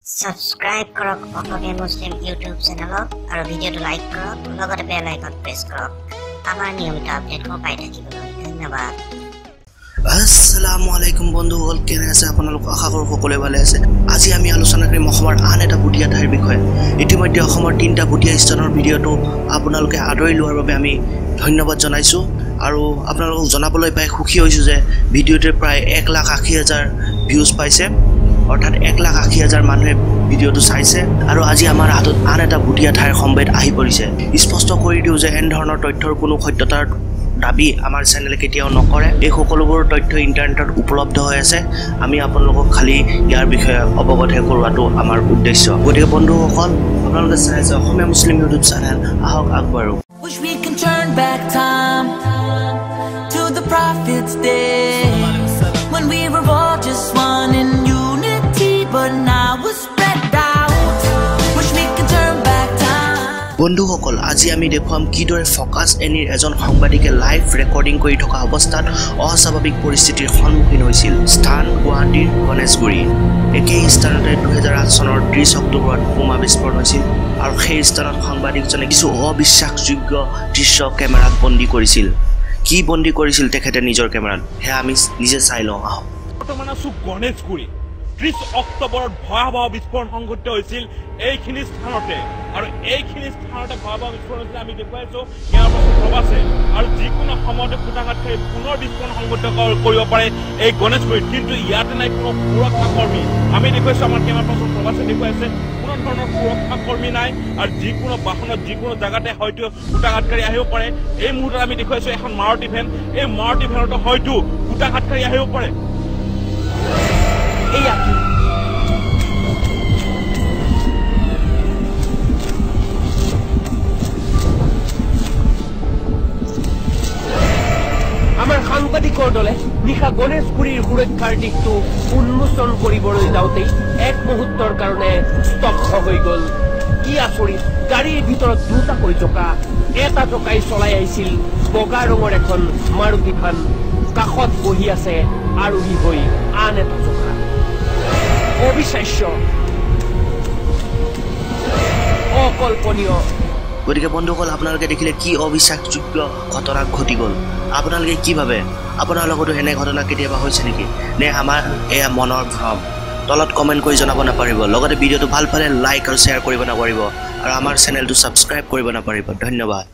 Subscribe কৰক অসমীয়া মুছলিম YouTube চেনেলক আৰু ভিডিঅটো লাইক কৰক লগতে বেল আইকন প্ৰেছ কৰক আমাৰ নিয়মিত আপডেটবোৰ পাই থাকিবলৈ ধন্যবাদ আসসালামু আলাইকুম বন্ধুসকল কেনে আছে আপোনালোক আশা কৰো সকলোৱে ভালে আছে আজি আমি আলোচনা কৰিম অসমৰ আন এটা বুটিয়া ঠাইৰ বিষয়ে ইতিমধ্যে অসমৰ তিনটা বুটিয়া স্থানৰ ভিডিঅটো আপোনালোকে আদৰি লোৱাৰ বাবে আমি ধন্যবাদ জনাইছো আৰু আপোনালোকক জনাবলৈ পাই খুশি হৈছো যে ভিডিঅটোৱে প্ৰায় 1,80,000 ভিউজ পাইছে অৰ্থাৎ 1,80,000 মানুহে ভিডিঅটো চাইছে আৰু আজি আমাৰ হাতত আন এটা বুটিয়া ঠাইৰ সম্বেদ আহি পৰিছে স্পষ্ট কৰি দিও যে এন ধৰণৰ তথ্যৰ কোনো সত্যতাৰ দাবী আমাৰ চেনেলে কেতিয়াও নকৰে এই সকলোবোৰ তথ্য ইন্টাৰনেটত উপলব্ধ হৈ আছে আমি আপোনালোকক খালি ইয়াৰ বিষয়ে অৱগত কৰোৱাটো আমাৰ উদ্দেশ্য গতিকে বন্ধুসকল আপোনালোকে চাই আছে অসমীয়া মুছলিম ইউটিউব চেনেল আহক আগবাঢ়ো Wish we can turn back time to the prophets' day when we were all just one in unity, but now we're spread out. Wish we can turn back time. বন্ধুসকল আজি আমি দেখুৱাম কিদৰে focus এনিৰ এজন সাংবাদিকে live recording কৰি থকা অৱস্থাত অস্বাভাৱিক পৰিস্থিতিৰ সন্মুখীন হৈছিল স্থান গুৱাহাটীৰ গণেশগুৰি একেই স্থানতে 2008 চনৰ 30 অক্টোবৰত বোমা বিস্ফোৰণ হৈছিল আৰু সেই স্থানত সাংবাদিকজনে কিছু অবিশ্বাসযোগ্য দৃশ্য কেমেৰাত বন্দী কৰিছিল কি বন্দী কৰিছিল তেখেতে নিজৰ কেমেৰাত হে আমি নিজে চাই লওঁ আহক বৰ্তমান আছো গণেশগুৰি 30 অক্টোবৰত ভয়াবহ বিস্ফোৰণ সংঘটিত হৈছিল এইখিনি স্থানতে আৰু এইখিনি স্থানতে ভয়াবহ বিস্ফোৰণ হৈছিল আমি দেখুৱাইছো ইয়াৰ পাছত প্ৰবাসে আৰু যিকোনো সময়তে ফুটাঘাটকাৰী পুনৰ বিস্ফোৰণ সংঘটিত কৰিব পাৰে এই গণেশগুৰিত কিন্তু ইয়াতে নাই কোনো সুৰক্ষা কৰ্মী আমি দেখুৱাইছো আমাৰ কেমেৰা পাছত প্ৰবাসে দেখুৱাইছে কোনো ধৰণৰ সুৰক্ষা কৰ্মী নাই আৰু যিকোনো বাহনত যিকোনো জায়গাতে হয়তো ফুটাঘাটকাৰী আহিব পাৰে এই মুহূৰ্তত আমি দেখুৱাইছো এখন মাৰুতি ভেন এই মাৰুতি ভেনতো হয়তো ফুটাঘাটকাৰী আহিব পাৰে আমাৰ সাংবাদিকৰ দলে নিশা গণেশগুৰিৰ সুৰক্ষাৰ দিশটো উন্মোচন কৰিবলৈ যাওঁতেই এক মুহূৰ্তৰ কাৰণে স্তব্ধ হৈ গ'ল কি আচৰিত গাড়ীৰ ভিতৰত দুটাকৈ চকা এটা চকাই চলাই আহিছিল বগা ৰঙৰ এখন মাৰুতি ভান কাষত বহি আছে আৰোহী হৈ আন এটা চকা অবিশ্বাস্য অকল্পনীয় গতিকে বন্ধুসকল আপোনালোকে দেখিলে কি অবিশ্বাসযোগ্য ঘটনা ঘটি গ'ল আপোনালোকে কি ভাবে আপোনাৰ লগতো এনে ঘটনা কেতিয়াবা হৈছে নেকি নে আমাৰ এয়া মনৰ ভ্ৰম তলত কমেণ্ট কৰি জনাব নাপাৰিব লগতে ভিডিঅ'টো ভাল পালে লাইক আৰু শ্বেয়াৰ কৰিব নাপাৰিব আৰু আমাৰ চেনেলটো ছাবস্ক্ৰাইব কৰিব নাপাৰিব ধন্যবাদ